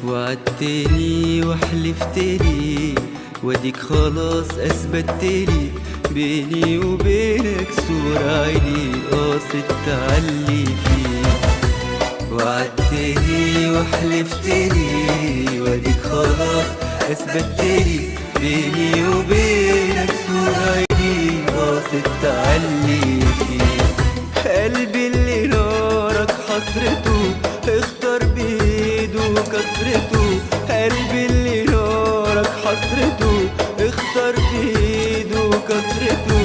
وعدتني وحلفتلي واديك خلاص اثبتلي بيني وبينك صورة عيني قاصد تعلي فيه. وعدتني وحلفتلي واديك خلاص اثبتلي بيني وبينك صورة عيني قاصد تعلي فيه. قلبي اللي نارك حسرته اختار بيده كسرته. قلبي اللي نارك حسرته اختار بيده كسرته.